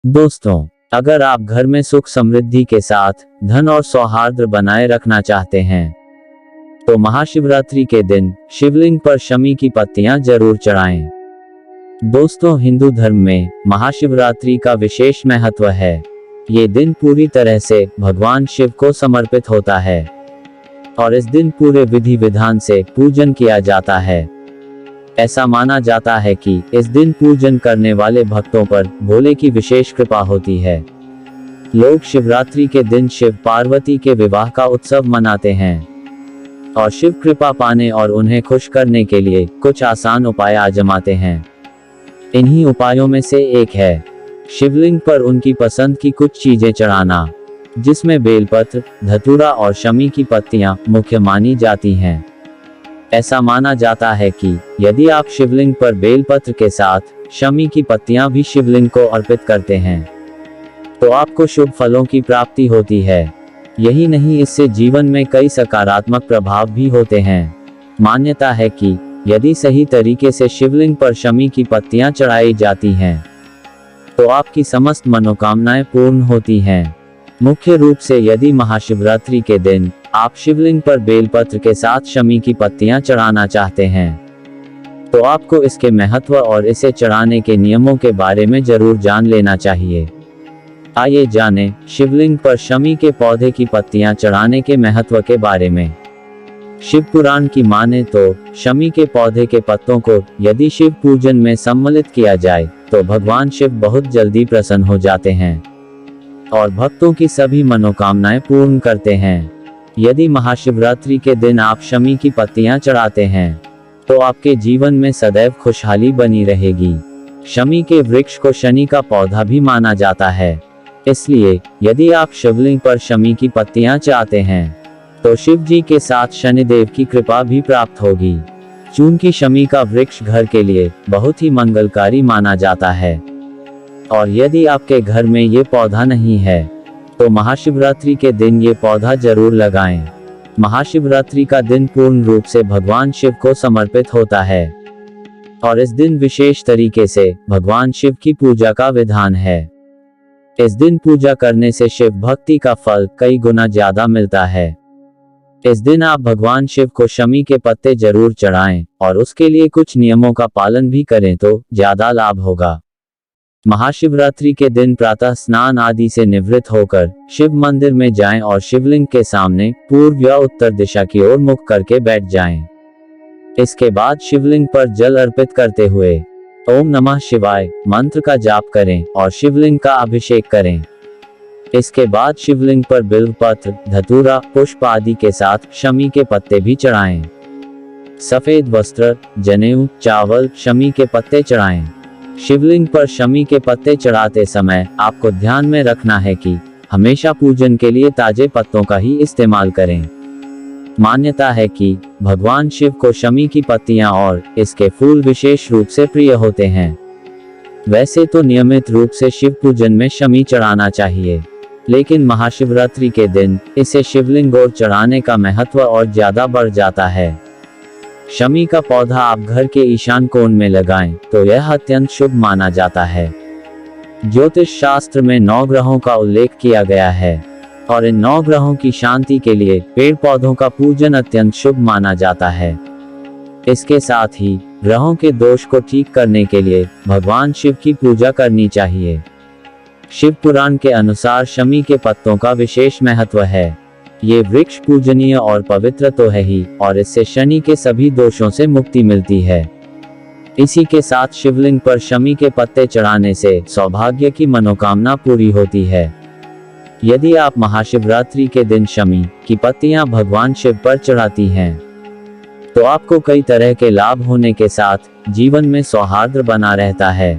दोस्तों, अगर आप घर में सुख समृद्धि के साथ धन और सौहार्द बनाए रखना चाहते हैं तो महाशिवरात्रि के दिन शिवलिंग पर शमी की पत्तियां जरूर चढ़ाएं। दोस्तों, हिंदू धर्म में महाशिवरात्रि का विशेष महत्व है। ये दिन पूरी तरह से भगवान शिव को समर्पित होता है और इस दिन पूरे विधि विधान से पूजन किया जाता है। ऐसा माना जाता है कि इस दिन पूजन करने वाले भक्तों पर भोले की विशेष कृपा होती है। लोग शिवरात्रि के दिन शिव पार्वती के विवाह का उत्सव मनाते हैं और शिव कृपा पाने और उन्हें खुश करने के लिए कुछ आसान उपाय आजमाते हैं। इन्हीं उपायों में से एक है शिवलिंग पर उनकी पसंद की कुछ चीजें चढ़ाना, जिसमें बेलपत्र, धतूरा और शमी की पत्तियां मुख्य मानी जाती हैं। ऐसा माना जाता है कि यदि आप शिवलिंग पर बेलपत्र के साथ शमी की पत्तियां भी शिवलिंग को अर्पित करते हैं तो आपको शुभ फलों की प्राप्ति होती है। यही नहीं, इससे जीवन में कई सकारात्मक प्रभाव भी होते हैं। मान्यता है कि यदि सही तरीके से शिवलिंग पर शमी की पत्तियां चढ़ाई जाती हैं तो आपकी समस्त मनोकामनाएं पूर्ण होती हैं। मुख्य रूप से यदि महाशिवरात्रि के दिन आप शिवलिंग पर बेलपत्र के साथ शमी की पत्तियां चढ़ाना चाहते हैं तो आपको इसके महत्व और इसे चढ़ाने के नियमों के बारे में जरूर जान लेना चाहिए। आइए जानें शिवलिंग पर शमी के पौधे की पत्तियां चढ़ाने के महत्व के बारे में। शिव पुराण की माने तो शमी के पौधे के पत्तों को यदि शिव पूजन में सम्मिलित किया जाए तो भगवान शिव बहुत जल्दी प्रसन्न हो जाते हैं और भक्तों की सभी मनोकामनाएं पूर्ण करते हैं। यदि महाशिवरात्रि के दिन आप शमी की पत्तियां चढ़ाते हैं तो आपके जीवन में सदैव खुशहाली बनी रहेगी। शमी के वृक्ष को शनि का पौधा भी माना जाता है, इसलिए यदि आप शिवलिंग पर शमी की पत्तियां चाहते हैं तो शिव जी के साथ शनिदेव की कृपा भी प्राप्त होगी। चूंकि शमी का वृक्ष घर के लिए बहुत ही मंगलकारी माना जाता है और यदि आपके घर में ये पौधा नहीं है तो महाशिवरात्रि के दिन ये पौधा जरूर लगाएं। महाशिवरात्रि का दिन पूर्ण रूप से भगवान शिव को समर्पित होता है और इस दिन विशेष तरीके से भगवान शिव की पूजा का विधान है। इस दिन पूजा करने से शिव भक्ति का फल कई गुना ज्यादा मिलता है। इस दिन आप भगवान शिव को शमी के पत्ते जरूर चढ़ाएं और उसके लिए कुछ नियमों का पालन भी करें तो ज्यादा लाभ होगा। महाशिवरात्रि के दिन प्रातः स्नान आदि से निवृत्त होकर शिव मंदिर में जाएं और शिवलिंग के सामने पूर्व या उत्तर दिशा की ओर मुख करके बैठ जाएं। इसके बाद शिवलिंग पर जल अर्पित करते हुए ओम नमः शिवाय मंत्र का जाप करें और शिवलिंग का अभिषेक करें। इसके बाद शिवलिंग पर बिल्वपत्र, धतूरा, पुष्प आदि के साथ शमी के पत्ते भी चढ़ाएं। सफेद वस्त्र, जनेऊ, चावल, शमी के पत्ते चढ़ाएं। शिवलिंग पर शमी के पत्ते चढ़ाते समय आपको ध्यान में रखना है कि हमेशा पूजन के लिए ताजे पत्तों का ही इस्तेमाल करें। मान्यता है कि भगवान शिव को शमी की पत्तियां और इसके फूल विशेष रूप से प्रिय होते हैं। वैसे तो नियमित रूप से शिव पूजन में शमी चढ़ाना चाहिए, लेकिन महाशिवरात्रि के दिन इसे शिवलिंग और चढ़ाने का महत्व और ज्यादा बढ़ जाता है। शमी का पौधा आप घर के ईशान कोण में लगाएं तो यह अत्यंत शुभ माना जाता है। ज्योतिष शास्त्र में 9 ग्रहों का उल्लेख किया गया है और इन 9 ग्रहों की शांति के लिए पेड़ पौधों का पूजन अत्यंत शुभ माना जाता है। इसके साथ ही ग्रहों के दोष को ठीक करने के लिए भगवान शिव की पूजा करनी चाहिए। शिव पुराण के अनुसार शमी के पत्तों का विशेष महत्व है। ये वृक्ष पूजनीय और पवित्र तो है ही, और इससे शनि के सभी दोषों से मुक्ति मिलती है। इसी के साथ शिवलिंग पर शमी के पत्ते चढ़ाने से सौभाग्य की मनोकामना पूरी होती है। यदि आप महाशिवरात्रि के दिन शमी की पत्तियां भगवान शिव पर चढ़ाती हैं तो आपको कई तरह के लाभ होने के साथ जीवन में सौहार्द बना रहता है।